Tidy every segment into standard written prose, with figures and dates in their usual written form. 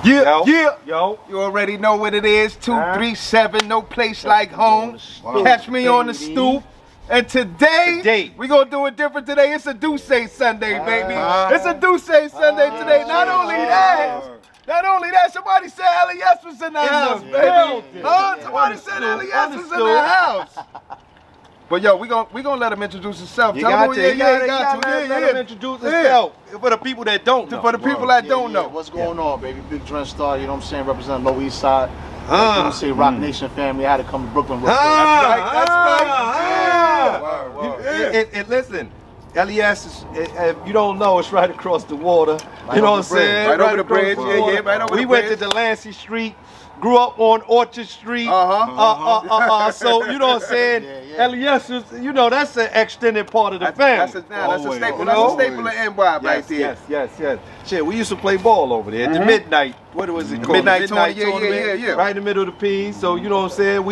Yeah, yeah. Yo. You already know what it is. 237, no place like home. Catch me on the stoop. And today, we gonna do it different today. It's a Douce Sunday, baby. It's a Douce Sunday today. Not only that, somebody said Elias was in the house, baby. Somebody said Elias was in the house. But yo, we gonna let him introduce himself. You got to let him introduce himself for the people that don't know. For the people that don't know. What's going on, baby? Big Dren Starr, you know what I'm saying? Representing Lower East Side. You say Rock Nation family. I had to come to Brooklyn real quick. That's right. And listen, Elias, if you don't know, it's right across the water. You know what I'm saying? Right over the bridge. Right over the bridge. We went to Delancey Street. Grew up on Orchard Street. So, you know what I'm saying? Elias is, you know, that's an extended part of the family. That's a staple. That's a staple of NY right there. Yes. Shit, we used to play ball over there. The midnight, what was it called? Midnight tournament. Yeah. Right in the middle of the P's. So, you know what I'm saying?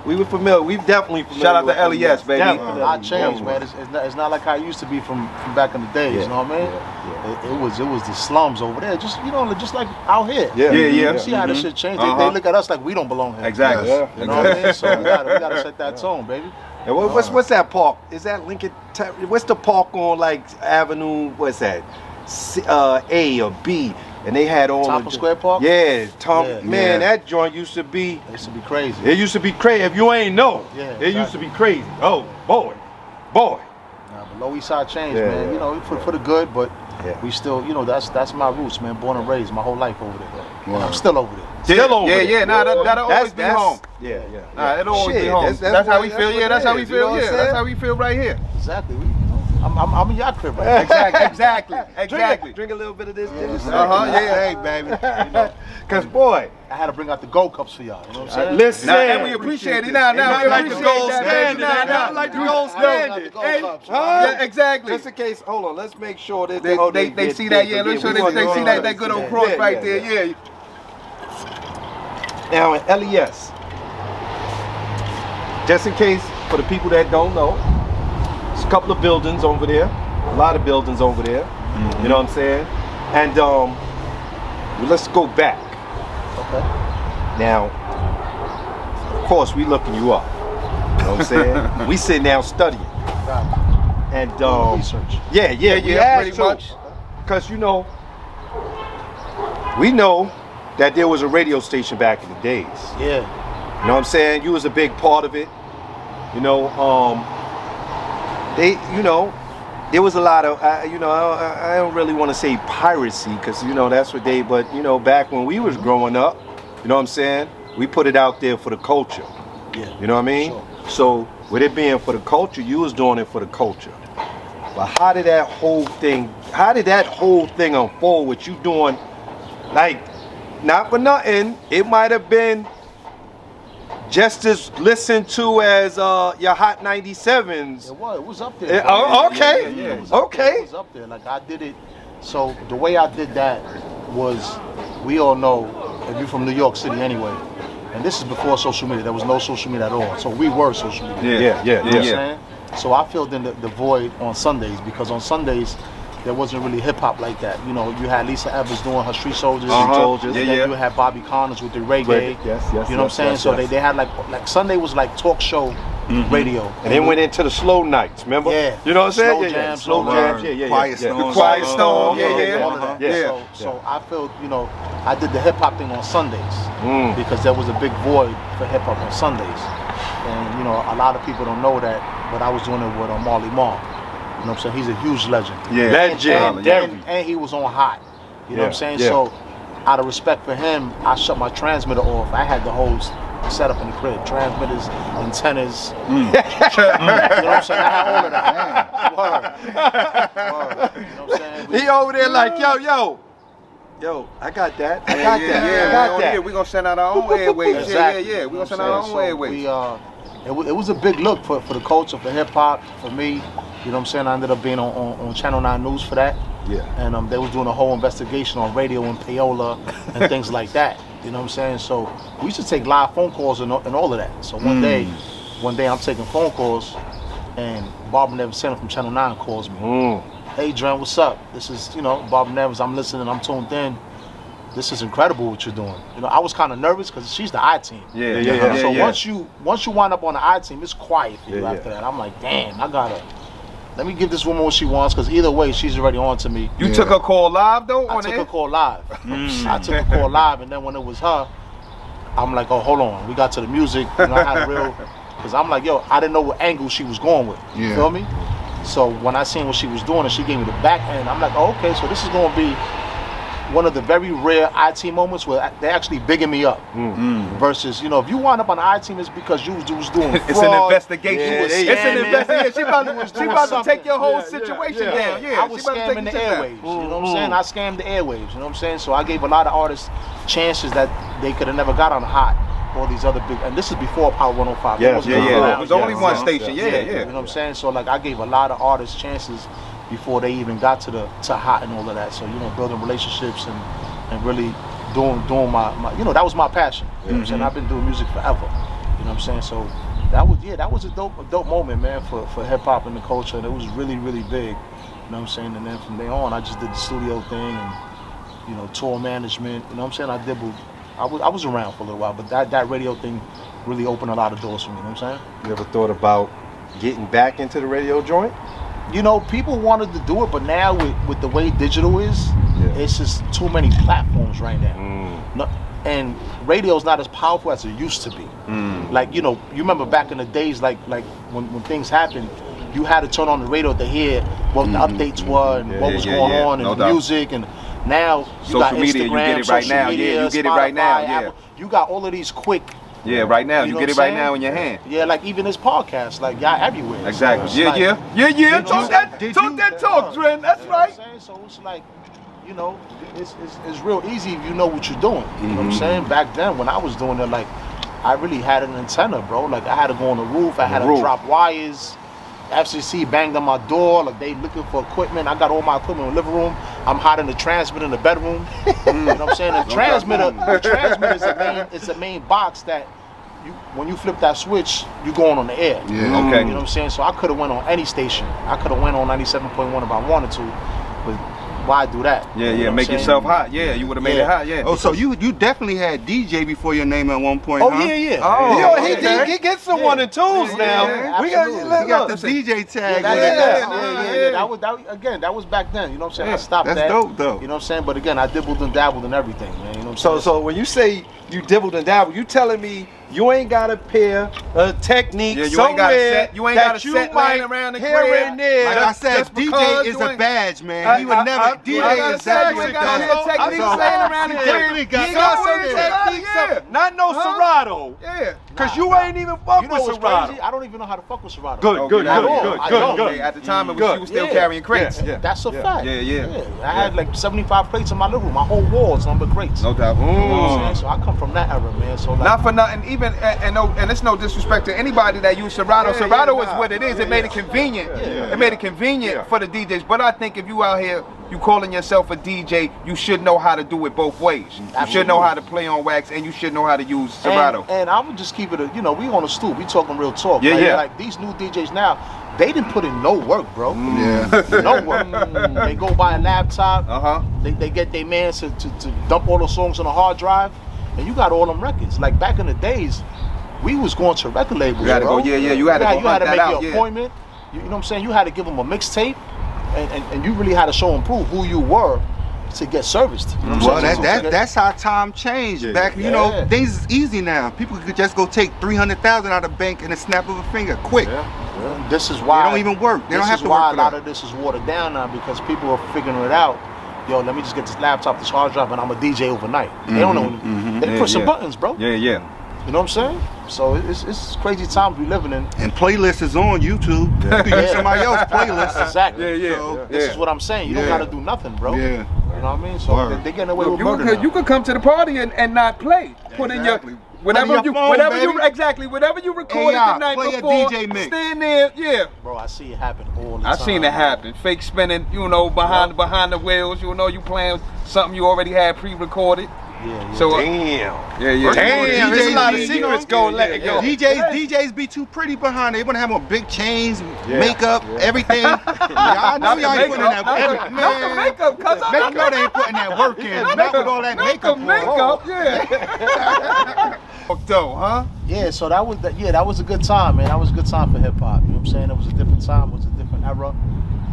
We were familiar. We definitely familiar. Shout out to Elias, baby. I changed, man. It's not like how it used to be from back in the days. You know what I mean? It was the slums over there. Just just like out here. Yeah. You see how this shit changed? They look at us like we don't belong here. Exactly. You know what I mean? So we gotta set that tone, baby. And what's that park? Is that Lincoln? What's the park on like Avenue? What's that? A or B? And they had all Top of Square Park? Yeah, man, that joint used to be. It used to be crazy. It used to be crazy. If you ain't know, it used to be crazy. Oh, boy. Nah, but Lower East Side changed, man. You know, for the good, but we still, you know, that's my roots, man. Born and raised, my whole life over there. And I'm still over there. Still over there. Yeah. Nah, that'll always be home. Yeah. Nah, it'll always be home. That's how we feel. Yeah, that's how we feel. Yeah, that's how we feel right here. Exactly. I'm a yacht crib right now. Exactly. Drink a little bit of this. Hey, baby. Cause boy, I had to bring out the gold cups for y'all. You know what I'm saying? Listen, and we appreciate it. Now, we like the gold standard. Now, Like the gold standard. Yeah, exactly. Just in case, hold on. Let's make sure that they see that. Yeah, let's sure they see that good old cross right there. Yeah. Now in LES, just in case for the people that don't know, there's a couple of buildings over there, a lot of buildings over there. You know what I'm saying? And let's go back. Okay. Now, of course, we looking you up. You know what I'm saying? We sitting down studying. And research. Yeah, pretty much. Because you know, we know that there was a radio station back in the days. Yeah. You know what I'm saying? You was a big part of it. You know, there was a lot of, I don't really want to say piracy, because, you know, that's what but, you know, back when we was growing up, you know what I'm saying? We put it out there for the culture. Yeah. You know what I mean? Sure. So, with it being for the culture, you was doing it for the culture. But how did that whole thing unfold with you doing, like, not for nothing, it might have been just as listened to as your Hot 97s. It was up there. Okay. It was up there. Like I did it. So the way I did that was, we all know, if you're from New York City anyway, and this is before social media. There was no social media at all. So we were social media. Yeah. You know what I'm saying? So I filled in the void on Sundays, because on Sundays there wasn't really hip hop like that. You know, you had Lisa Evers doing her Street Soldiers. And then you had Bobby Connors with the reggae. Yes. You know what I'm saying? So they had like Sunday was like talk show radio. And then went into the slow nights, remember? Yeah. You know what I'm saying? Slow jams. Yeah. Quiet Storm. The Quiet Storm. All of that. So I felt, you know, I did the hip hop thing on Sundays because there was a big void for hip hop on Sundays. And, you know, a lot of people don't know that, but I was doing it with Marley Marl. You know what I'm saying? He's a huge legend. Yeah. Legend. And he was on Hot. You know what I'm saying? So, out of respect for him, I shut my transmitter off. I had the whole setup in the crib. Transmitters, antennas. You know what I'm saying? I had all of that. Word. You know what I'm saying? He over there like, yo, I got that. I got that. We're going to send out our own airwaves. Exactly. Yeah. We're going to send out our own airwaves. It was a big look for the culture, for hip hop, for me. You know what I'm saying? I ended up being on Channel 9 News for that. Yeah. And they was doing a whole investigation on radio in Paola and things like that. You know what I'm saying? So we used to take live phone calls and all of that. So one day I'm taking phone calls, and Barbara Nevis from Channel 9 calls me. Hey Dren, what's up? This is, Barbara Nevis. I'm listening. I'm tuned in. this is incredible what you're doing. You know, I was kind of nervous because she's the I team. So once you wind up on the I team, it's quiet for you after that. I'm like, damn, let me give this woman what she wants, because either way, she's already on to me. You took a call live though? I took a call live. I took a call live, and then when it was her, I'm like, oh, hold on. We got to the music. You know, I had a real, because I'm like, yo, I didn't know what angle she was going with. You feel me? So when I seen what she was doing and she gave me the back end, I'm like, oh, okay, so this is going to be one of the very rare IT moments where they actually bigging me up. Versus, you know, if you wind up on the IT team, it's because you was doing fraud. It's an investigation. It's an investigation. She about to take your whole situation down. I was scamming the airwaves. You know what I'm saying? I scammed the airwaves. You know what I'm saying? So I gave a lot of artists chances that they could have never got on Hot. All these other big, and this is before Power 105. It was only one station. You know what I'm saying? So like, I gave a lot of artists chances before they even got to Hot and all of that. So, you know, building relationships and really doing my you know, that was my passion. You know what I'm saying? I've been doing music forever. You know what I'm saying? So that was a dope moment, man, for hip hop and the culture, and it was really, really big. You know what I'm saying? And then from there on, I just did the studio thing and, you know, tour management. You know what I'm saying? I was around for a little while, but that radio thing really opened a lot of doors for me. You know what I'm saying? You ever thought about getting back into the radio joint? You know, people wanted to do it, but now with the way digital is, it's just too many platforms right now. And radio's not as powerful as it used to be. Like, you know, you remember back in the days, like when things happened, you had to turn on the radio to hear what the updates were and what was going on and the music. And now you got Instagram, media, you get it right now. Media, you get Spotify, it right now. Apple. You got all of these quick. Right now. You know get it right now in your hand. Yeah, like even this podcast, like y'all everywhere. Exactly. So Talk that talk, Dren. That's right. So it's like, you know, it's real easy if you know what you're doing. You know what I'm saying? Back then, when I was doing it, like, I really had an antenna, bro. Like, I had to go on the roof. I had to drop wires. FCC banged on my door. Like, they looking for equipment. I got all my equipment in the living room. I'm hiding the transmitter in the bedroom. You know what I'm saying? The transmitter is the main box that when you flip that switch, you going on the air. Okay. You know what I'm saying? So I could have went on any station. I could have went on 97.1 if I wanted to, but why do that? Yeah, you know make yourself hot. Yeah, you would have made it hot. Yeah. Oh, so you definitely had DJ before your name at one point, Oh, huh? yeah. Oh, he gets some one and twos now. Yeah, We got the DJ tag. That was back then. You know what I'm saying? I stopped That's that. dope, though. You know what I'm saying? But again, I dibbled and dabbled in everything, man. You know what I'm saying? So when you say you dibbled and dabbled, you telling me you ain't got a pair of techniques you ain't got a somewhere set. You ain't got a that you set might laying around the here crib. and there. Like I said, just DJ because is you a ain't- badge, man. He would never. DJ is that. You ain't got no techniques laying around the crib. You got some techniques, not no Serato. Yeah. Cause you ain't even fuck You know with what's Serato. crazy? I don't even know how to fuck with Serato. Good. At the time, you was still carrying crates. Yeah. That's a fact. Yeah. I had like 75 crates in my living room. My whole wall's number of crates. No doubt. You know what I'm saying? So I come from that era, man. So like, Not for nothing, even and it's no disrespect to anybody that used Serato. Serato is what it is. It made it convenient. It made it convenient for the DJs. But I think if you out here, you calling yourself a DJ, you should know how to do it both ways. You should know how to play on wax, and you should know how to use Serato. And I would just keep it. You know, we on the stoop. We talking real talk. Yeah, like, yeah. Like these new DJs now, they didn't put in no work, bro. Yeah. No work. They go buy a laptop. They get their man to dump all the songs on a hard drive, and you got all them records. Like back in the days, we was going to record labels, You had to bro. go, you had to go You had to hunt make that out, your appointment. You know what I'm saying? You had to give them a mixtape, and you really had to show and prove who you were to get serviced. You know what I'm Well, saying? that's how time changed. Back, you know, things is easy now. People could just go take 300,000 out of the bank in a snap of a finger, quick. Yeah. This is why They don't even work. They don't have to This is why work a for lot that. of this is watered down now, because people are figuring it out. Yo, let me just get this laptop, this hard drive, and I'm a DJ overnight. They don't know. They push some buttons, bro. Yeah. You know what I'm saying? So it's crazy times we living in. And playlist is on YouTube. You can use somebody else's playlist. Exactly. So, This is what I'm saying. You don't gotta do nothing, bro. Yeah. You know what I mean? So Word. they getting away with murder now. You could come to the party and not play. Put in your Exactly. whatever Put in you your phone, whatever baby. you exactly whatever you recorded AI, the night play a before. DJ mix. Stand there, Bro, I see it happen all the time. I seen it happen. Fake spinning, behind the wheels. You playing something you already had pre-recorded. Yeah. So Damn. yeah. Damn, there's a lot of DJs, secrets going let it go. DJs be too pretty behind. They want to have on big chains, makeup, everything. I know y'all ain't putting in that work. Not the makeup, cuz I know they ain't putting that work in. Making all that makeup. Yeah. Though, huh? Yeah, so that was a good time, man. That was a good time for hip hop. You know what I'm saying? It was a different time, it was a different era.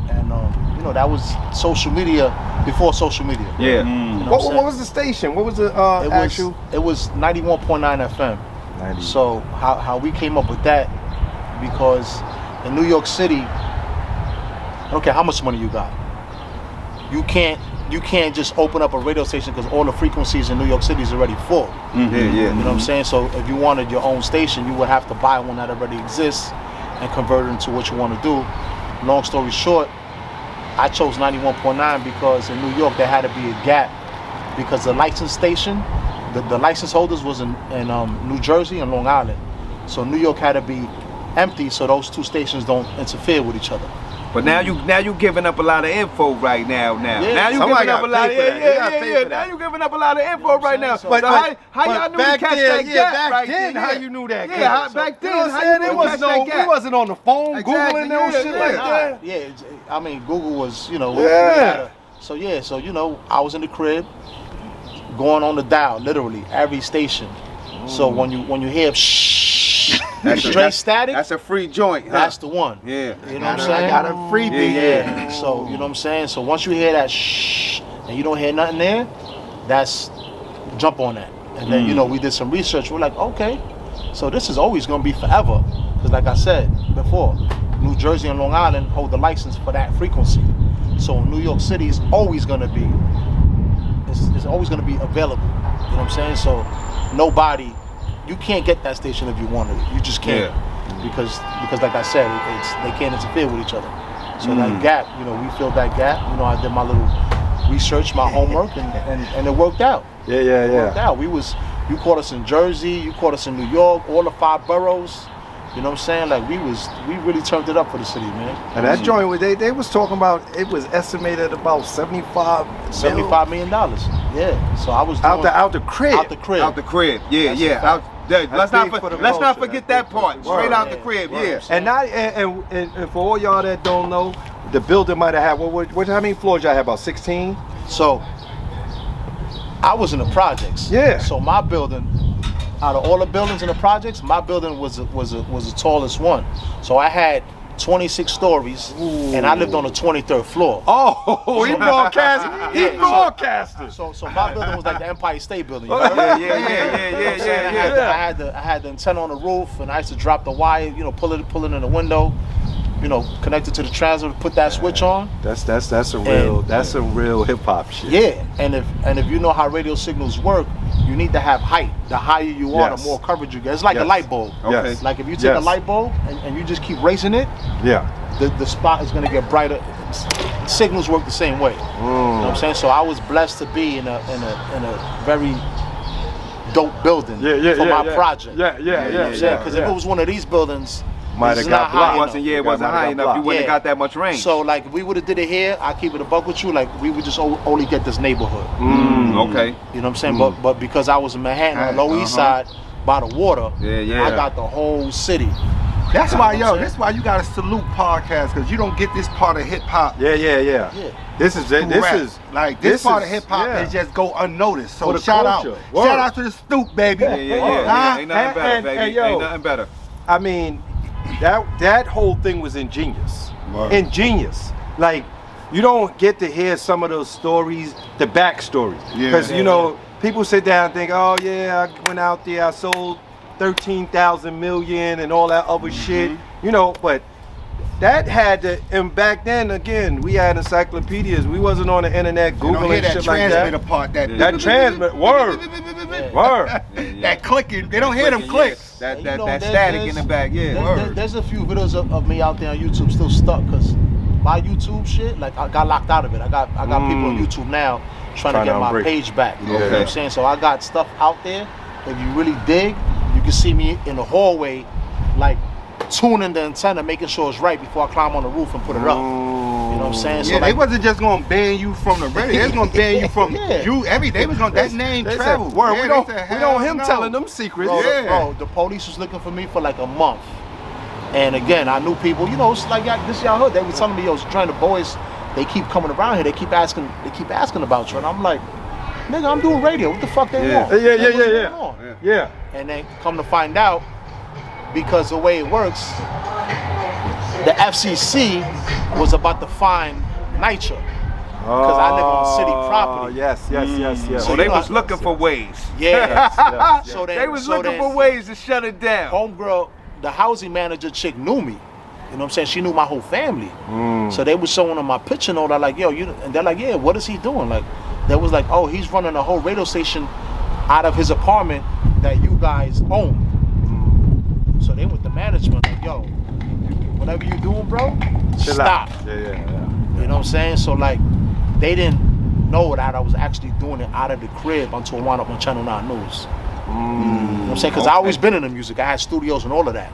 And you know, that was social media before social media. Yeah. You know What was the station? What was the actual? It was 91.9 FM. 90. So how we came up with that, because in New York City, I don't care how much money you got, you can't just open up a radio station because all the frequencies in New York City is already full. Yeah. You know what I'm saying? So if you wanted your own station, you would have to buy one that already exists and convert it into what you want to do. Long story short, I chose 91.9 because in New York there had to be a gap, because the license station, the license holders was in New Jersey and Long Island. So New York had to be empty so those two stations don't interfere with each other. But now you giving up a lot of info right now. Yeah. Now you Somebody giving up a gotta lot. pay for that. You gotta pay for Now that. you giving up a lot of info right now. But how y'all knew to back catch then, that gap back right then, there? how you knew that? Yeah, gap? back You know then, what I'm how saying? you It knew to catch that we gap? wasn't on the phone Exactly, googling no yeah, shit yeah. like that. Yeah, I mean Google was, you know. Yeah. So you know, I was in the crib, going on the dial, literally every station. So when you hear straight static, That's a free joint. Huh? that's the one. Yeah. You know what I'm saying? I got a freebie. Yeah. So you know what I'm saying. So once you hear that and you don't hear nothing there, that's jump on that. And then you know we did some research. We're like, okay, so this is always gonna be forever, because like I said before, New Jersey and Long Island hold the license for that frequency. So New York City is always gonna be, it's always gonna be available. You know what I'm saying? So nobody, you can't get that station if you wanted it. You just can't, because like I said, they can't interfere with each other. So that gap, you know, we filled that gap. You know, I did my little research, my homework, and it worked out. Yeah. It worked out. You caught us in Jersey, you caught us in New York, all the 5 boroughs. You know what I'm saying? Like we really turned it up for the city, man. And that joint, they was talking about, it was estimated about $75 million. Yeah. So I was doing, out the crib. Out the crib. Out the crib. Yeah, That's yeah. a fact. Let's big for the not culture. forget That's that big for part. the Straight word. out the Yeah. crib. Word. Yeah. And for all y'all that don't know, the building might have had, how many floors y'all have? About 16? So I was in the projects. Yeah. So my building, out of all the buildings in the projects, my building was the tallest one. So I had 26 stories, and I lived on the 23rd floor. Oh, he broadcasted. He broadcasted. So my building was like the Empire State Building. You know? Yeah. I had the antenna on the roof, and I used to drop the wire, you know, pull it in the window, you know, connect it to the transmitter, put that switch on. That's some real hip hop shit. Yeah, and if you know how radio signals work, you need to have height. The higher you are, Yes. the more coverage you get. It's like a Yes. light bulb. Okay. Yes. Like if you take a Yes. light bulb and you just keep raising it, Yeah. the spot is gonna get brighter. Signals work the same way. You know what I'm saying? So I was blessed to be in a very dope building for my project. Yeah. You know what I'm saying? Because if it was one of these buildings, Might it's have not got high blocked. enough. It wasn't high enough. You wouldn't have got that much range. So like if we would have did it here, I keep it a buck with you. Like we would just only get this neighborhood. Okay. You know what I'm saying? But because I was in Manhattan on the Lower East Side by the water, Yeah. I got the whole city. That's You know why, what I'm yo, saying? that's why you gotta salute podcasts, because you don't get this part of hip hop. Yeah. Yeah. This is like this part of hip hop yeah. is just go unnoticed. So For the shout culture. out, Word. shout out to the Stoop, baby. Yeah. Huh? Ain't nothing better, And baby. yo. Ain't nothing better. I mean, that whole thing was ingenious. Word. Ingenious. Like, you don't get to hear some of those stories, the backstories. Yeah. Because, you know, people sit down and think, oh, yeah, I went out there, I sold 13,000 million and all that other shit. You know, but that had to, and back then, again, we had encyclopedias. We wasn't on the internet You don't hear Googling that shit like transmitter that. part, That transmit, word. that clicking. They don't hear them clicks. That And you know, static in the back. Yeah. There's a few videos of me out there on YouTube still stuck because my YouTube shit, like I got locked out of it. I got people on YouTube now trying to get my unbreak. page back. You know what Okay. I'm saying? So I got stuff out there. If you really dig, you can see me in the hallway, like tuning the antenna, making sure it's right before I climb on the roof and put it up. You know You know what I'm saying? Yeah, So they wasn't just gonna ban you from the radio. They was gonna ban you from you. They was gonna that name travel. Word, Yeah, we don't him no. telling them secrets. Bro, the police was looking for me for like a month. And again, I knew people, you know, it's like this y'all hood. They was telling me, yo, Dren, the boys, they keep coming around here. They keep asking about you. And I'm like, nigga, I'm doing radio. What the fuck they want? Yeah. And then come to find out, because the way it works, the FCC was about to fine NYCHA. Because I live on city property. Yes. So they was looking for ways. Yeah. So They was looking for ways to shut it down. Homegirl, the housing manager chick knew me. You know what I'm saying? She knew my whole family. So they was showing them my picture note. I'm like, yo, and they're like, yeah, what is he doing? Like, they was like, oh, he's running a whole radio station out of his apartment that you guys own. So they went to management like, yo, whatever you doing, bro, stop. Yeah. You know what I'm saying? So like, they didn't know that I was actually doing it out of the crib until I wound up on Channel 9 News. You know what I'm saying? Because I always been in the music. I had studios and all of that.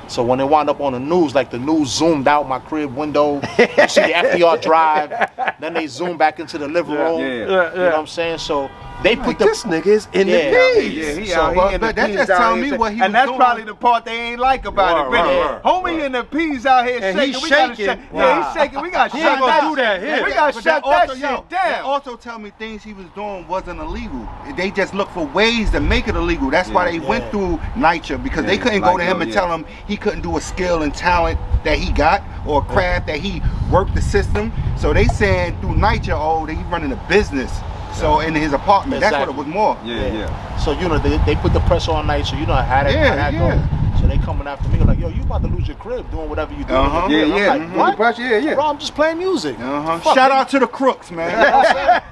So when it wound up on the news, like the news zoomed out my crib window, you see the FDR drive, then they zoomed back into the living room. You know what I'm saying? So they put this nigga is in the He out here in the that peas just out tell here me shit. what he And was that's doing. probably the part they ain't like about it, really. Homie in the peas out here And shaking. he's We gotta shaking. shake. Yeah, he's shaking. We gotta He shut ain't gonna that. do that here. We gotta But shut that shit They down. also tell me things he was doing wasn't illegal. They just look for ways to make it illegal. That's why they went through NYCHA, because they couldn't go to him and tell him he couldn't do a skill and talent that he got or a craft that he worked the system. So they saying through NYCHA, oh, they running a business. So in his apartment, that's what it was more. So you know they put the pressure on night, so you know how that goes. So they coming after me like, yo, you about to lose your crib doing whatever you do. I'm like, what? Bro, I'm just playing music. Shout out to the crooks, man.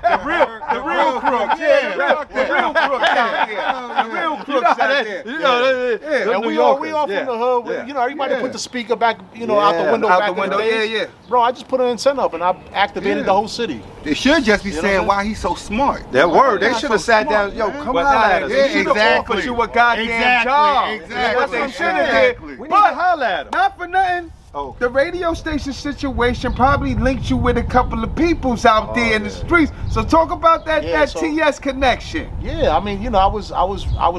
The real crooks. The real crooks out here. The real crooks out there. You know, And we all from the hood. You know, everybody put the speaker back, you know, out the window. Out back the window. in the days. Yeah. Bro, I just put an antenna up and I activated the whole city. They should just be You know saying what why I'm he's so smart. That word. They Why should so have sat smart, down. Yo, man? come But holler at us. they should have offered you a goddamn job. Exactly. That's what they should have Exactly. did. We need to holler at them. Not for nothing. Oh. The radio station situation probably linked you with a couple of peoples out there in the streets. So talk about that So- TS connection. Yeah, I mean, you know, I was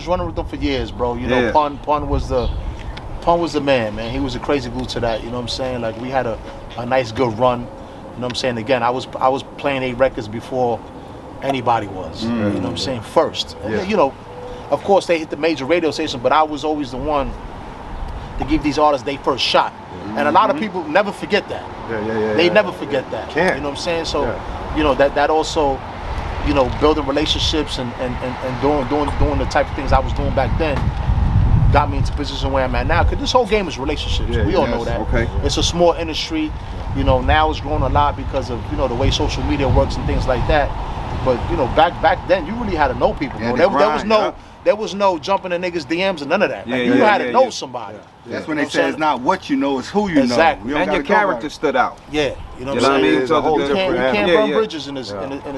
running with them for years, bro. You know, Pun was the man. He was a crazy glue to that. You know what I'm saying? Like we had a nice good run. You know what I'm saying? Again, I was playing 8 records before anybody was. You know what I'm saying? First. And then, you know, of course they hit the major radio stations, but I was always the one to give these artists their first shot. And a lot of people never forget that. They never forget that. Can't. You know what I'm saying? So, you know, that also, you know, building relationships and doing the type of things I was doing back then got me into the position where I'm at now. Because this whole game is relationships. We all know that. Okay. It's a small industry. You know, now it's grown a lot because of, you know, the way social media works and things like that. But, you know, back then, you really had to know people. Yeah, Bro. There was no jumping in niggas' DMs and none of that. Like, you had to know somebody. That's when they say it's not what you know, it's who you Exactly. know. And your character stood out. Yeah, you know You what know what I I'm mean? saying? It's a whole You can't different burn bridges in this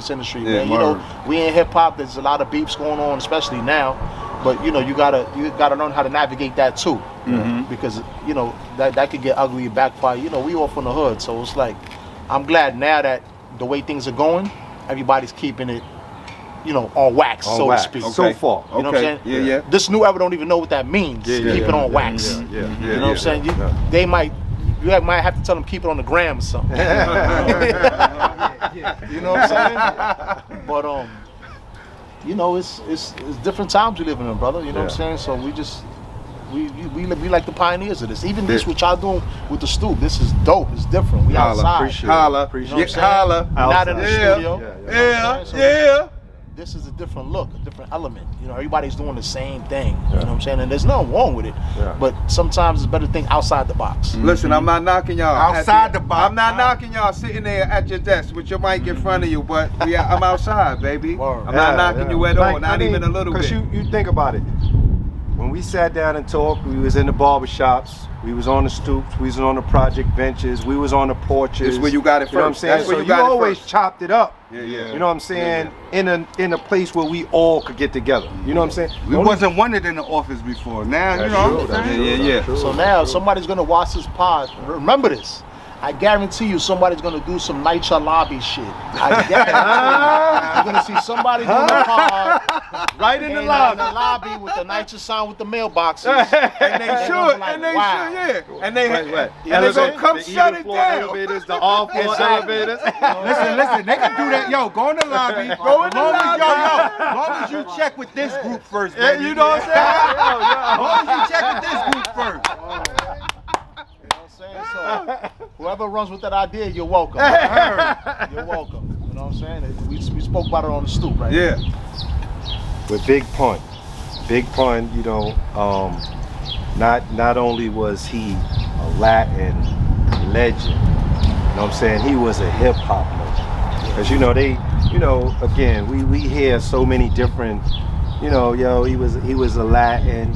industry, man. You know, we in hip hop. There's a lot of beefs going on, especially now. But you know, you gotta learn how to navigate that too, because you know that could get ugly and backfire. You know, we all from the hood, so it's like I'm glad now that the way things are going, everybody's keeping it, you know, on wax, to speak. Okay. So far. You know what I'm saying? Yeah. This new era don't even know what that means. Keep it on wax. You know what I'm saying? They might. You might have to tell them keep it on the gram or something. You know what I'm saying? But you know, it's different times we live in, brother. You know what I'm saying? So we just we like the pioneers of this. Even this what y'all doing with the stoop. This is dope. It's different. We outside. Holla. You know what I'm saying? Holla. We're not in the studio. Yeah. This is a different look, a different element. You know, everybody's doing the same thing. You know what I'm saying? And there's nothing wrong with it. But sometimes it's better to think outside the box. Listen, I'm not knocking y'all. Outside the box. I'm not knocking y'all sitting there at your desk with your mic in front of you, but I'm outside, baby. Word. I'm not knocking you at all, not even a little bit. Because you think about it. When we sat down and talked, we was in the barbershops, we was on the stoops, we was on the project benches, we was on the porches. That's where you got it first. You know what I'm saying? That's where So you got it always first. chopped it up. Yeah. You know what I'm saying? In a place where we all could get together. You know what I'm saying? We wasn't wanted in the office before. Now, you know what I'm saying? Yeah. So now, if somebody's gonna watch this pod, remember this. I guarantee you somebody's gonna do some NYCHA lobby shit. I guarantee you. You're gonna see somebody doing a pod Right in the in lobby. the lobby with the NYCHA sign with the mailboxes. And they should, like, and they wow. should, yeah. And they, Wait. and they Elevator, gonna come the shut even it floor down. elevators, the all floor elevators. Listen, they can do that. Yo, go in the lobby. Go in the lobby. As long as you check with this group first, Yeah, baby. you know what I'm saying? As long as you check with this group first. You know what I'm saying? So whoever runs with that idea, you're welcome. You're welcome. You know what I'm saying? We spoke about it on the stoop, right? Yeah. With Big Pun, you know, not only was he a Latin legend, you know what I'm saying, he was a hip hop legend. Because again, we hear so many different, he was a Latin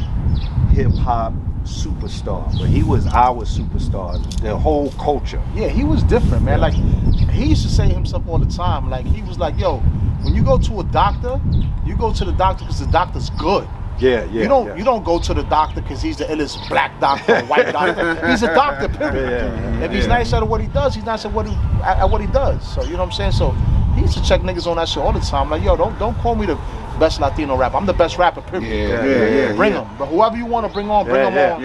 hip hop superstar, but he was our superstar, the whole culture. Yeah, he was different, man. Like, he used to say himself all the time, like, he was like, yo, when you go to a doctor, you go to the doctor because the doctor's good. Yeah. You don't go to the doctor because he's the illest black doctor or white doctor. He's a doctor, period. If he's nice at what he does, he's nice at what he does. So you know what I'm saying? So he used to check niggas on that shit all the time. Like, yo, don't call me the best Latino rapper. I'm the best rapper, period. Bring him. But whoever you want to bring on, bring him on.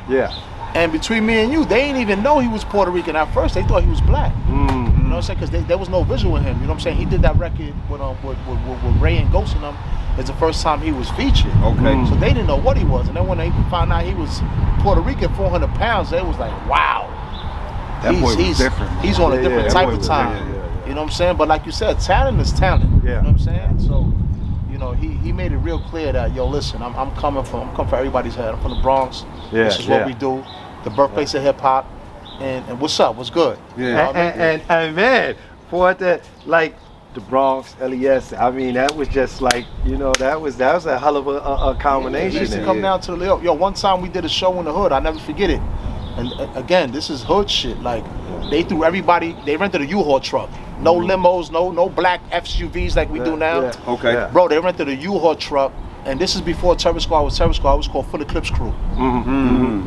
Yeah. And between me and you, they didn't even know he was Puerto Rican at first. They thought he was black. You know what I'm saying? Because there was no visual in him. You know what I'm saying? He did that record with Ray and Ghost in him. It's the first time he was featured. Okay. So they didn't know what he was. And then when they found out he was Puerto Rican, 400 pounds, they was like, wow. That boy was different. He's on a different type of was, time. You know what I'm saying? But like you said, talent is talent. Yeah. You know what I'm saying? So, he made it real clear that, yo, listen, I'm coming for everybody's head. I'm from the Bronx. Yeah, This is what we do. The birthplace of hip hop. And what's up? What's good? Yeah. You know what I mean? And man, for the Bronx, LES, I mean, that was just like, that was a hell of a combination. He used to come down to the yo. One time we did a show in the hood. I never forget it. And again, this is hood shit. Like, they threw everybody. They rented a U-Haul truck. No limos, no black SUVs like we do now. Yeah. Okay. Yeah. Bro, they rented a U-Haul truck. And this is before Terror Squad was Terror Squad. It was called Full Eclipse Crew.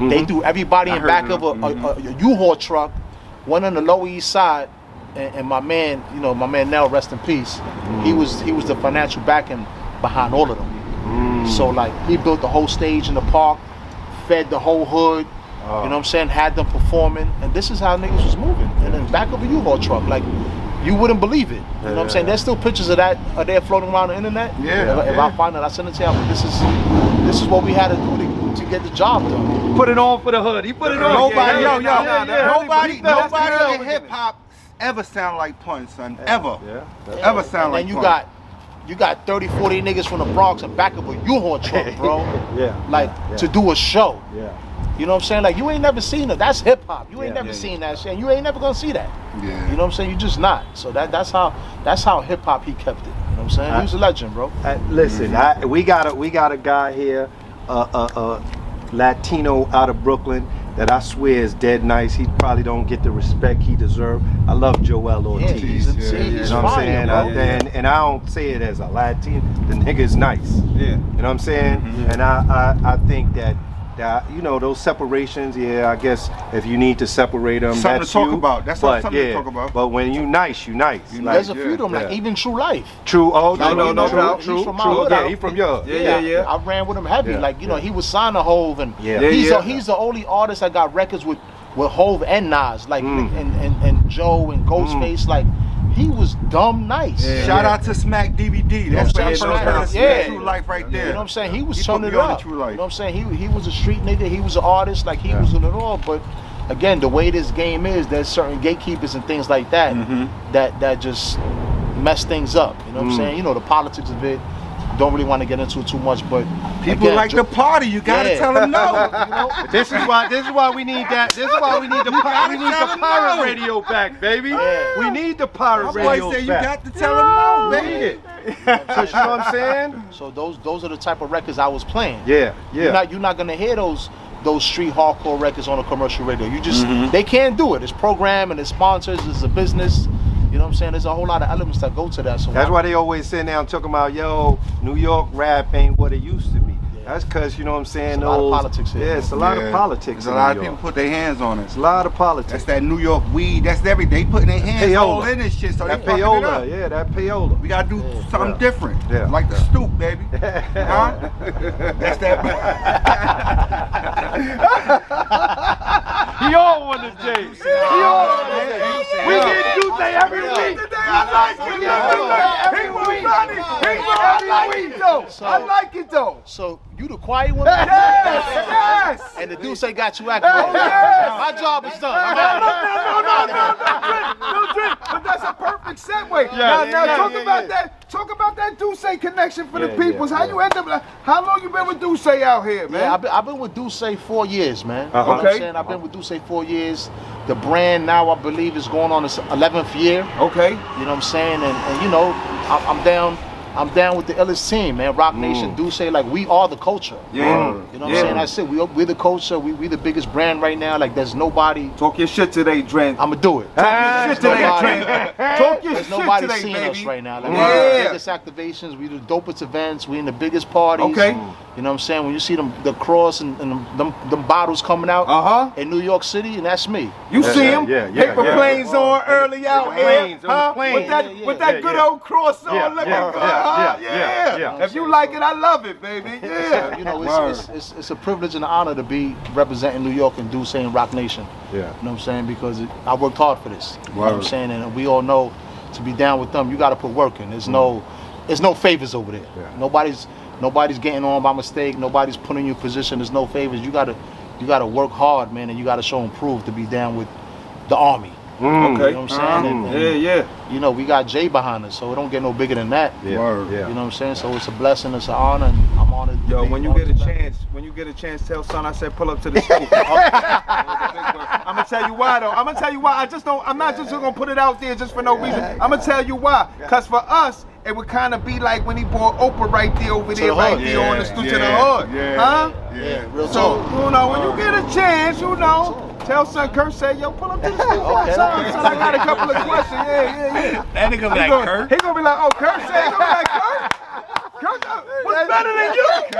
They threw everybody in back of a U-Haul truck. One on the Lower East Side. And my man, my man Nell, rest in peace. He was the financial backing behind all of them. So like, he built the whole stage in the park, fed the whole hood. You know what I'm saying? Had them performing, and this is how niggas was moving. And then back of a U-Haul truck, like, you wouldn't believe it. You know what I'm saying? There's still pictures of that are there floating around the internet. If I find it, I send it to you. But this is what we had to do to get the job done. Put it on for the hood. He put it on. Nobody in hip hop ever sound like Pun, son. Ever sound like Pun. You got 30, 40 niggas from the Bronx and back of a U-Haul truck, bro. To do a show. You know what I'm saying? Like, you ain't never seen it. That's hip hop. You ain't never seen that shit. And you ain't never gonna see that. You know what I'm saying? You just not. So that's how hip hop he kept it. You know what I'm saying? He was a legend, bro. Listen, we got a guy here, Latino out of Brooklyn, that I swear is dead nice. He probably don't get the respect he deserves. I love Joel Ortiz. He's you know what I'm saying? And I don't say it as a Latino. The nigga is nice. You know what I'm saying? And I think that those separations, I guess if you need to separate them, something that's to talk you. about. That's something to talk about. But when you nice, you nice. There's a few of them, like even True Life. True. Oh, no doubt. He's from my hood. Yeah, he from your. Yeah. I ran with him heavy. Yeah. Like, he was signed to Hove, and he's the only artist that got records with Hove and Nas, like and Joe and Ghostface. Like, he was dumb nice. Shout out to Smack DVD. That's where I first heard True Life right there. You know what I'm saying? He was He turning put it me on up. the True You know Life. what I'm saying? He was a street nigga. He was an artist. Like, he was in it all. But again, the way this game is, there's certain gatekeepers and things like that that just mess things up. You know what I'm saying? The politics of it. Don't really want to get into it too much, but people like to party. You gotta tell them no. This is why we need that. This is why we need the pirate radio back, baby. We need the pirate radio back. You got to tell them no, baby. You know what I'm saying? So those are the type of records I was playing. Yeah. You're not gonna hear those street hardcore records on a commercial radio. You just they can't do it. It's programmed and it's sponsors. It's a business. You know what I'm saying? There's a whole lot of elements that go to that. So that's why they always sit down talking about, New York rap ain't what it used to be. That's because, you know what I'm saying, There's a lot of politics here. Yeah, it's a lot of politics. There's a lot of people put their hands on it. It's a lot of politics. That's that New York weed. That's everything. They putting their hands all in this shit. So that they fucking it up. payola, yeah, that payola. We gotta do something different. Yeah. Like the stoop, baby. Huh? That's that. He on one today. He on one today. We get Tuesday every week. I like it. He was funny. I like it though. I like it though. So you the quiet one? Yes. And the dude say got you activated. yes. My job is done. I'm out. No, Dren. But that's a perfect segue. Now talk about that Duce connection for the peoples. How you end up? How long you been with Duce out here, man? Yeah, I've been with Duce 4 years, man. You know what Okay. I'm saying? I've been with Duce 4 years. The brand now, I believe, is going on its 11th year. Okay. You know what I'm saying? And you know, I'm down with the illest team, man. Rock Nation, Duce, like we are the culture. Yeah. You know what I'm saying? That's it. We're the culture. We the biggest brand right now. Like there's nobody. Talk your shit today, Dren. I'ma do it. Talk your shit today, Dren. Talk your There's shit nobody today, seeing baby. us right now. Like, Yeah. we're the biggest activations. We do the dopest events. We in the biggest parties. Okay. You know what I'm saying? When you see the cross and them bottles coming out in New York City, and that's me. You see him? Paper planes on early out here, planes, on the huh? plane. With that good old cross on, looking good, huh? Yeah. If you like it, I love it, baby. Yeah. You know, it's a privilege and an honor to be representing New York and Duce and Rock Nation. Yeah. You know what I'm saying? Because I worked hard for this. You know what I'm saying? And we all know to be down with them, you got to put work in. There's no favors over there. Yeah. Nobody's getting on by mistake. Nobody's putting you in position. There's no favors. You gotta work hard, man, and you gotta show and prove to be down with the army. Okay. You know what I'm saying? Yeah. You know, we got Jay behind us, so it don't get no bigger than that. Yeah. You know what I'm saying? So it's a blessing, it's an honor, and I'm honored. Yo, when you get a chance, tell son I said pull up to the school. I'm gonna tell you why though. I'm not just gonna put it out there just for no reason. I'm gonna tell you why. Cause for us, it would kind of be like when he brought Oprah right there over there, right there on the stoop to the hood. Huh? Yeah, real So, talk. you know, when you get a chance, you know, tell son Kurt, say, yo, pull up to the school. Son, I got a couple of questions. Yeah. That nigga be like, Kurt? He gonna be like, oh, Kurt said, he gonna be like, Kurt? Kurt, what's better than you? He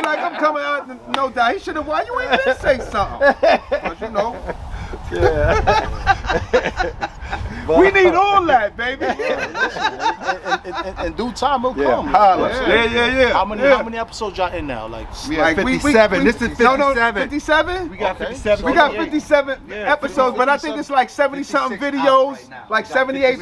like, I'm coming out, no doubt. He should have, why you ain't been say something? Cause you know. We need all that, baby. In due time will come. Yeah. How many episodes y'all in now? Like We have 57. This is 57. No, 57? We got 57. We got 57 episodes, but I think it's like 70-something videos, like 78,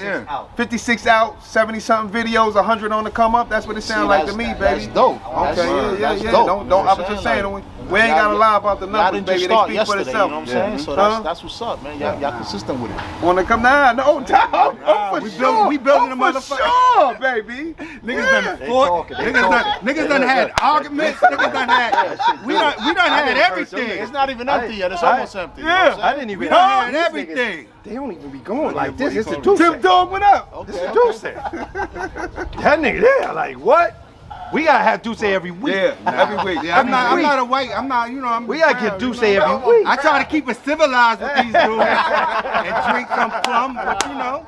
56 out, 70-something videos, 100 on the come up. That's what it sounds like to me, baby. That's dope. Okay, That's yeah. dope. Don't. I was just saying, we ain't gotta lie about the Y'all numbers, didn't just baby. start They speak for yesterday, you know themselves. what I'm saying? So that's what's up, man. Y'all consistent with it. Wanna come down? No doubt. Oh, for sure. We building a for motherfucker. sure, baby. Niggas done had arguments. Niggas done had. We done had everything. It's not even empty yet. It's almost empty. Yeah. I didn't even. We done had everything. They don't even be going like this. It's a Duce. Tim Dog, what up? This is Duce. That nigga there, like what? We gotta have Duce every week. Yeah, every week. Yeah, I'm not a white. I'm not. You know. I'm. We gotta get Duce every week. I try to keep it civilized with these dudes and drink some plum, but you know.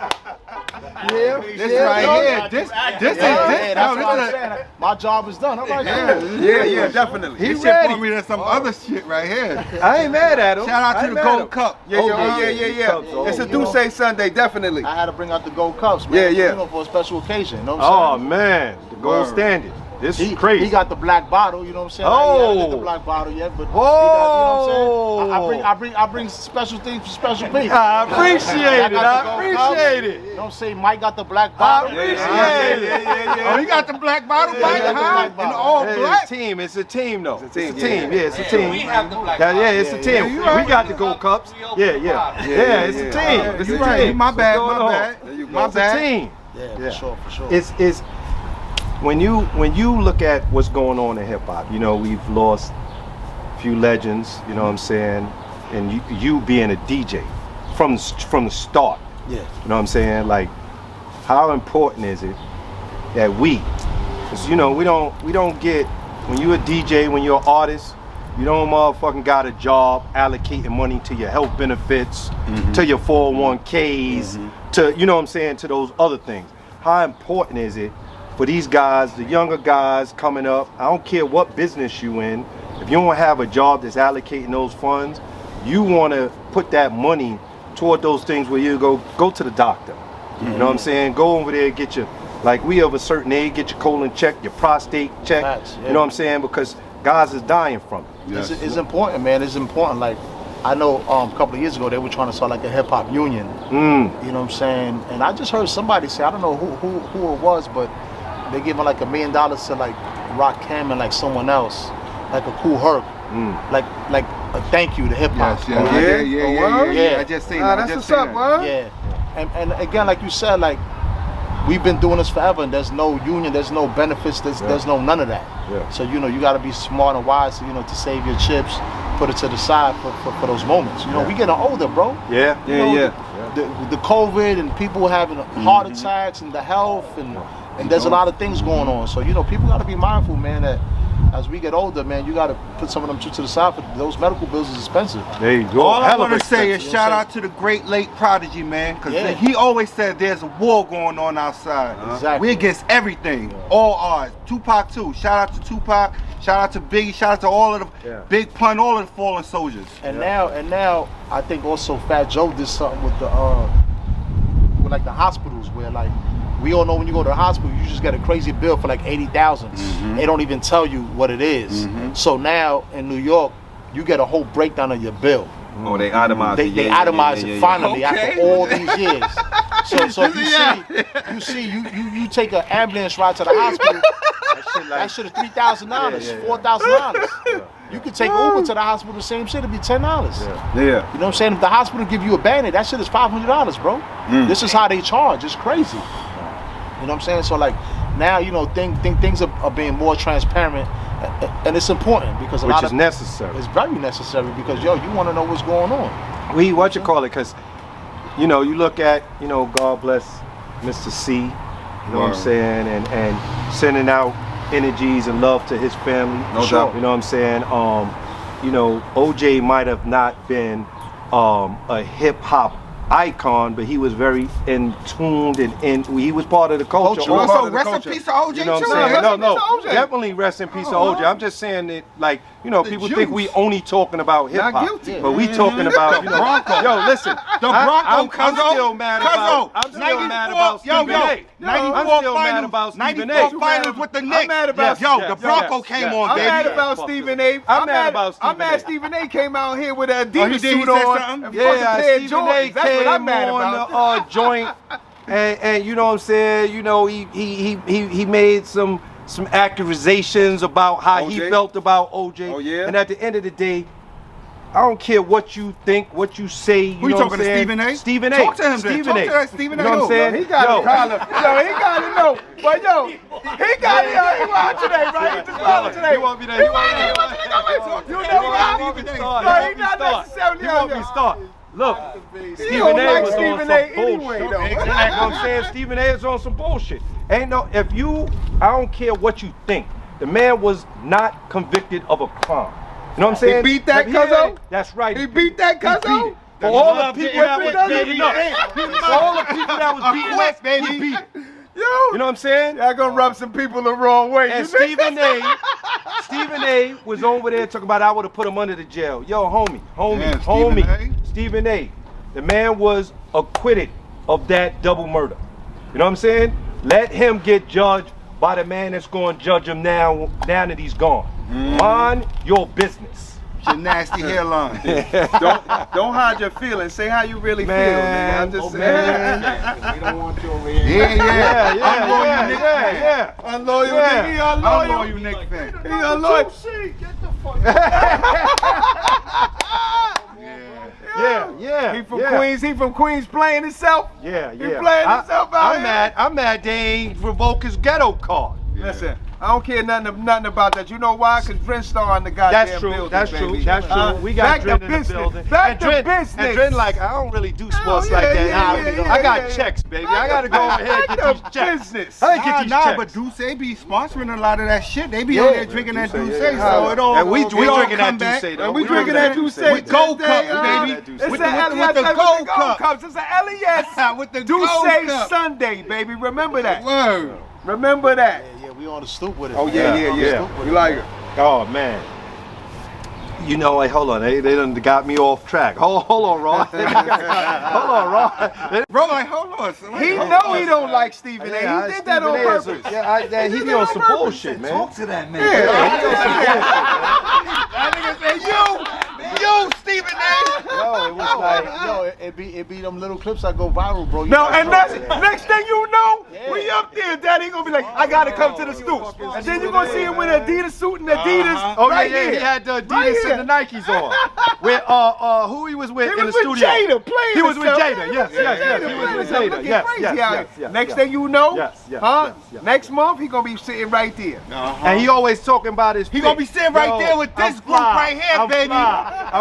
This right here. This is That's what I'm saying. My job is done. I'm like, Yeah, definitely. This shit brought me to some other shit right here. I ain't mad at him. Shout out to the Gold Cup. Yeah. It's a Duce Sunday, definitely. I had to bring out the gold cups, man. Yeah. You know, for a special occasion. You know what I'm saying? Oh man, the gold standard. This is crazy. He got the black bottle, you know what I'm saying? Oh. I ain't got the black bottle yet, but Whoa. he got, you know what I'm saying? I bring special things for special people. I appreciate it. got the I gold cups. appreciate it. You know what I'm saying? Mike got the black bottle. I appreciate it. Oh, he got the black bottle, Mike, huh? black In all Hey, black. It's a team though. It's a team, team. Yeah, it's a team. We have the black Yeah, it's a team. We got the gold cups. Yeah, it's a team. It's a You right. team. My bad. What's My going bad. on? My It's a bad. team. Yeah, for sure. It's when you look at what's going on in hip hop, you know, we've lost a few legends, you know what I'm saying, and you being a DJ from the start, Yeah. you know what I'm saying, like how important is it that because you know we don't get, when you're a DJ, when you're an artist, you don't motherfucking got a job allocating money to your health benefits, to your 401ks, to, you know what I'm saying, to those other things. How important is it for these guys, the younger guys coming up. I don't care what business you in. If you don't have a job that's allocating those funds, you want to put that money toward those things where you go to the doctor. You know what I'm saying? Go over there, get your, like we of a certain age, get your colon checked, your prostate checked. Facts, yeah. You know what I'm saying? Because guys is dying from it. Yes. It's important, man. It's important. Like, I know a couple of years ago they were trying to start like a hip hop union. You know what I'm saying? And I just heard somebody say, I don't know who it was, but they giving like $1 million to like Rakim and like someone else, like a Cool Herc, like a thank you to hip hop. Yeah. I just seen that. That's what's up, man. Yeah. And again, like you said, like we've been doing this forever, and there's no union, there's no benefits, there's no none of that. Yeah. So you got to be smart and wise, to save your chips, put it to the side for those moments. We getting older, bro. Yeah. The COVID and people having heart attacks and the health and there's a lot of things going on. So people got to be mindful, man, that as we get older, man, you got to put some of them to the side. For those medical bills is expensive. There you go. All I want to say is shout out to the great late Prodigy, man, because he always said there's a war going on outside. Exactly. We against everything, all odds. Tupac too. Shout out to Tupac. Shout out to Biggie. Shout out to all of the Big Pun, all of the fallen soldiers. And now, I think also Fat Joe did something with the like the hospitals where like. We all know when you go to the hospital, you just get a crazy bill for like $80,000. They don't even tell you what it is. So now in New York, you get a whole breakdown of your bill. Oh, they itemize it. They itemize it finally after all these years. So you take an ambulance ride to the hospital. That shit is $3,000, $4,000. You could take Uber to the hospital, the same shit, it'd be $10. Yeah. You know what I'm saying? If the hospital give you a Band-Aid, that shit is $500, bro. This is how they charge. It's crazy. You know what I'm saying? So like now, things are being more transparent, and it's important because Which is necessary. It's very necessary because you want to know what's going on. Because you look at God bless Mr. C. You know what I'm saying, and sending out energies and love to his family. No doubt. You know what I'm saying? OJ might have not been a hip hop icon, but he was very in tuned and he was part of the culture. Also, rest in peace to OJ. You know what I'm saying? No, definitely rest in peace to OJ. I'm just saying that, like, people think we only talking about hip hop, but we talking about Bronco. Yo, listen, the Bronco. I'm still mad about Stephen A. I'm still mad about Stephen A. 94 finals with the Knicks. I'm mad about the Bronco came on, I'm baby. mad about Stephen A. I'm mad Stephen A. came out here with an Adidas suit on. Stephen A. came on the joint, and you know what I'm saying. He made some accusations about how he felt about OJ. Oh, yeah? And at the end of the day, I don't care what you think, what you say. Who you talking to, Stephen A? Stephen A. Talk to him, Stephen A. Talk to that Stephen A. You know what I'm saying? He got to know. But he got it. He won today, right? He just won today. He want me there. You know why? No, he not necessarily. You want me to start? Look, Stephen A. was on some anyway, bullshit. Though. You know what I'm saying? Stephen A. is on some bullshit. I don't care what you think. The man was not convicted of a crime. You know what I'm saying? He beat that cuzzo? That's right. He beat that cuzzo? For all the people that was beating up. For all the people that was beating up, baby. he beat. Yo, you know what I'm saying? Y'all gonna rub some people the wrong way. And Stephen A. was over there talking about I would have put him under the jail. Yo, homie. Stephen A. The man was acquitted of that double murder. You know what I'm saying? Let him get judged by the man that's going to judge him now that he's gone. Mind your business. Your nasty hairline. Don't hide your feelings. Say how you really feel, nigga. I'm just saying. We don't want you over here. Yeah. Unloyal nigga. He unloyal. Unloyal Nick fan. He unloyal. Get the fuck Yeah. He from Queens. He from Queens playing himself. Yeah. He playing himself out here. I'm mad they ain't revoke his ghetto card. Listen, I don't care nothing about that. You know why? Because Dren Starr in the goddamn building, That's baby. true. We got Dren in the building. Back to business. And Dren like, I don't really do sports like that. I got checks, baby. I got to go over here and get these checks. Business. I get these checks. But Douce be sponsoring a lot of that shit. They be on there drinking that Douce. So it all. And we drinking that Douce, though. And we drinking that Douce with gold cup, baby. It's with the gold cup. It's an LES with the gold Douce cup. Sunday, baby. Remember that. Word. Remember that. Yeah, we on the stoop with it. Oh man. yeah. You like it? Oh man. You know, like, hold on, they done got me off track. Hold on, Ron. Hold on, Ron. Bro, like, hold on. He know he don't like Stephen A. Yeah, He did that on Stephen A. purpose. Yeah, he be on some bullshit, man. Talk to that man. That nigga say, you, Stephen A. Yo, it was like, It be them little clips that go viral, bro. No, and that's next thing you know, we up there, Daddy gonna be like, I gotta come to the stoop. And then you gonna see him with an Adidas suit and Adidas. oh right yeah, here. he had the Adidas Right here. and the Nikes on. With who he was with He in was the with studio? Jada playing. He was with himself. Jada. Yes. He was with Jada. Yes. Next thing you know, Yes. next month he gonna be sitting right there. And he always talking about his. He gonna be sitting right there with this group right here, baby.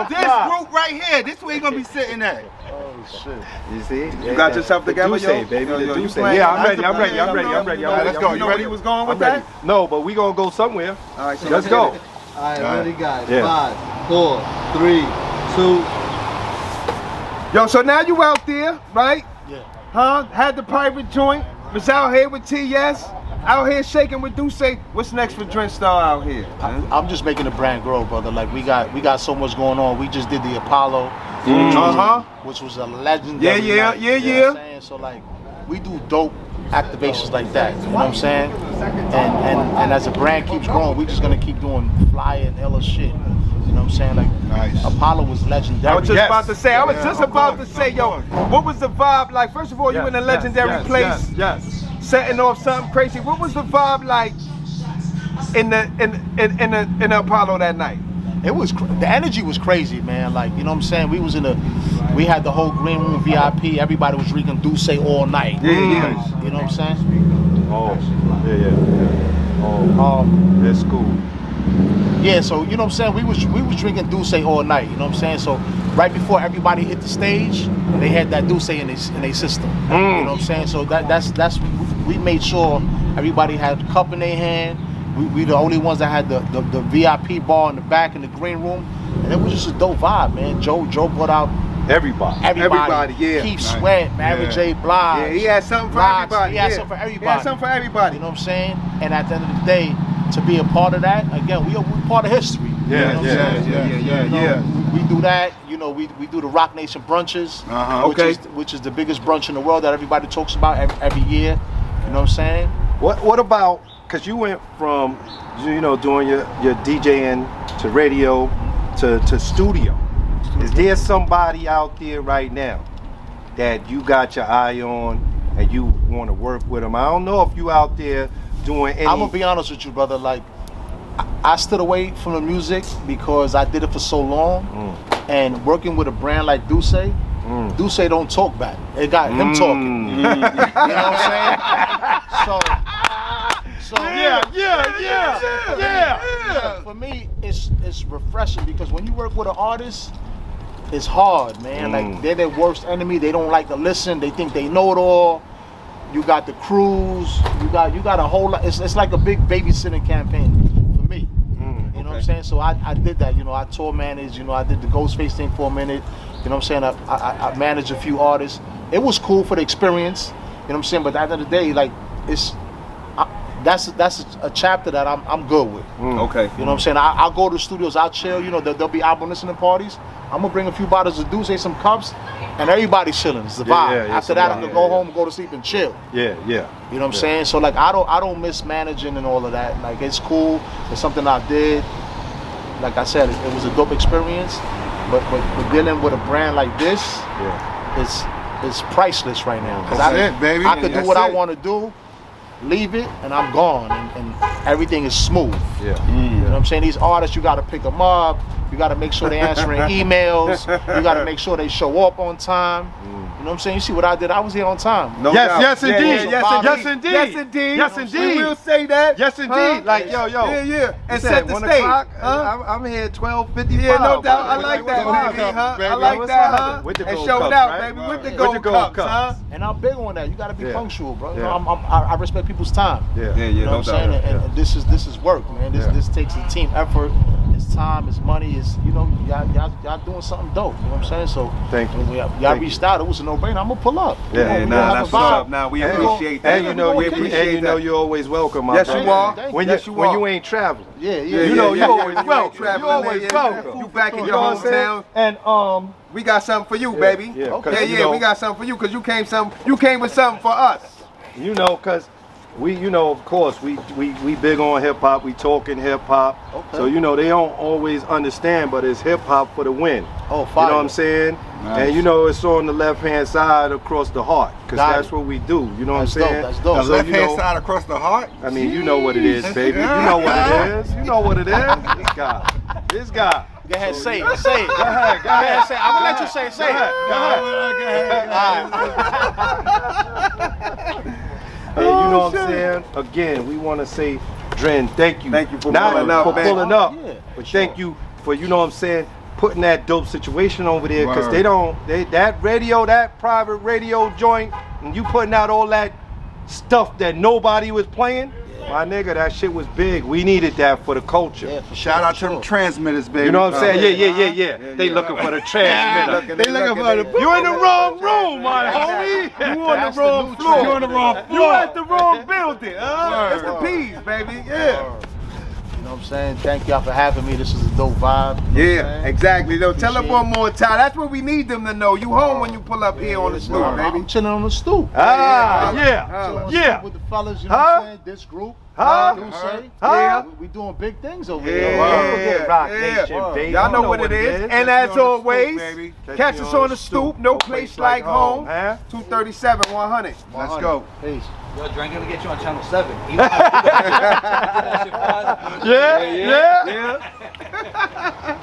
This group right here. This where he gonna be sitting at. Oh shit. You see? You got yourself together, yo? baby. Yo, The you Duce. playing? Yeah, I'm ready. Let's go. You know where he was going with that? No, but we gonna go somewhere. All right, so Let's go. All right, ready, guys. Yeah. 5, 4, 3, 2. Yo, so now you out there, right? Yeah. Huh? Had the private joint. Was out here with TS. Out here shaking with Duce. What's next for Dren Starr out here? I'm just making the brand grow, brother. Like we got so much going on. We just did the Apollo, which was a legendary. Yeah. night, you know what I'm saying? So like, we do dope activations like that. You know what I'm saying? And as the brand keeps growing, we just gonna keep doing flyer and iller shit. You know what I'm saying? Like, Nice. Apollo was legendary. I was just about to say. I was just about to say, yo, what was the vibe like? First of all, you in a legendary place, Yes. setting off something crazy. What was the vibe like in the Apollo that night? It was the energy was crazy, man. Like, you know what I'm saying? We had the whole green room VIP. Everybody was drinking Duce all night. Yeah. You know what I'm saying? Oh, yeah. Oh, that's cool. Yeah, so you know what I'm saying? We was drinking Duce all night. You know what I'm saying? So right before everybody hit the stage, they had that Duce in their system. You know what I'm saying? So that's we made sure everybody had a cup in their hand. We the only ones that had the VIP bar in the back in the green room, and it was just a dope vibe, man. Joe brought out Everybody. Yeah. Keith Sweat, Mary J. Blige. Yeah, he had something for everybody. He had something for everybody. He had something for everybody. You know what I'm saying? And at the end of the day, to be a part of that, again, we part of history. You know what I'm saying? Yeah. We do that. You know, we do the Rock Nation brunches, which is the biggest brunch in the world that everybody talks about every year. You know what I'm saying? What about, because you went from, doing your DJing to radio to studio. Is there somebody out there right now that you got your eye on and you want to work with them? I don't know if you out there doing any... I'm going to be honest with you, brother. Like, I stood away from the music because I did it for so long. And working with a brand like Duce, Duce don't talk back. It got him talking. You know what I'm saying? So yeah. For me, it's refreshing because when you work with an artist, it's hard, man. Like, they're their worst enemy. They don't like to listen. They think they know it all. You got the crews. You got a whole lot. It's like a big babysitting campaign for me. You know what I'm saying? So I did that. You know, I tour managed. You know, I did the Ghostface thing for a minute. You know what I'm saying? I managed a few artists. It was cool for the experience. You know what I'm saying? But at the end of the day, like, that's a chapter that I'm good with. Okay. You know what I'm saying? I'll go to the studios, I'll chill. You know, there'll be album listening parties. I'm gonna bring a few bottles of Duce, some cups, and everybody's chilling. It's the vibe. After that, I'm gonna go home and go to sleep and chill. Yeah. You know what I'm saying? So like, I don't miss managing and all of that. Like, it's cool. It's something I did. Like I said, it was a dope experience. But dealing with a brand like this, it's priceless right now. That's it, baby. I could do what I want to do, leave it, and I'm gone, and everything is smooth. You know what I'm saying? These artists, you got to pick them up. You got to make sure they're answering emails. You got to make sure they show up on time. You know what I'm saying? You see what I did? I was here on time. No doubt. Yes, indeed. Yes, indeed. We will say that. Yes, indeed. Like, yo. Yeah. And Set set the 1 stage. o'clock. I'm here at 12:55. Yeah, no doubt. I like that, baby. I like that, huh? With the And gold show it cups, out, right? baby. With the With gold cups, huh? And I'm big on that. You got to be punctual, bro. You Yeah. know, I respect people's time. Yeah. You know what I'm saying? And this is work, man. This takes a team effort. it's time, it's money, it's y'all doing something dope. You know what I'm saying? So Thank you. when y'all reached out, it was a no-brainer. I'm gonna pull up. Yeah, We nah, gonna have that's a what's vibe. up. Now we appreciate that. And you know, We appreciate you're always welcome, my Yes, brother. you are. When Yes, you you when are. you ain't traveling. Yeah, You know, you always welcome. traveling, You always welcome. You back in You your know what I'm saying? hometown. And We got something for you, baby. yeah, Okay. 'cause, Yeah, you know, we got something for you because you came with something for us. you know, cause we, you know, of course, we big on hip hop. We talking hip hop. Okay. So you know, they don't always understand, but it's hip hop for the win. Oh, You fire. know what I'm saying? Nice. And you know, it's on the left hand side across the heart, cause Got that's it. what we do. You know That's what I'm dope, saying? that's dope. The So, left you hand know, side across the heart. I mean, you know what it is, baby. You know what it is. You know what it is. This guy. This guy. Go ahead, say it. Say it. Go ahead. Go ahead. Say it. I'm gonna let you say it. Say it. Hey, you know what I'm saying? Again, we want to say, Dren, thank you. Thank you for Not pulling up, for man. pulling up, Yeah, but thank you for, you know what I'm saying, putting that dope situation over there, because Word. that radio, that private radio joint, and you putting out all that stuff that nobody was playing, my nigga, that shit was big. We needed that for the culture. Yeah, for Shout sure, out for to them sure. transmitters, baby. You know what I'm saying? Yeah. They looking for the transmitter. They looking for the. You in the wrong room, my homie. You on That's the the wrong new floor. trend. You on the wrong You floor. at the wrong building, huh? It's the P's, baby. Yeah. You know what I'm saying? Thank y'all for having me. This is a dope vibe. You know what I'm Yeah, saying? exactly. Though, tell them Appreciate one more time. That's what we need them to know. You home when you pull up here on the stoop, I'm baby. chilling on the stoop. Ah, Yeah. yeah. Chilling on the Yeah. stoop with the fellas, you know what Huh? I'm saying? This group. Huh? Do say. Huh? We doing big things over Yeah. here. Don't forget Rock Yeah. Nation, baby. Y'all You know what it is. And as always, catch us on the stoop. No place like home. Huh? 237 100. Let's go. Peace. Yo, Dren, gonna get you on channel 7. Yeah, yeah. Yeah.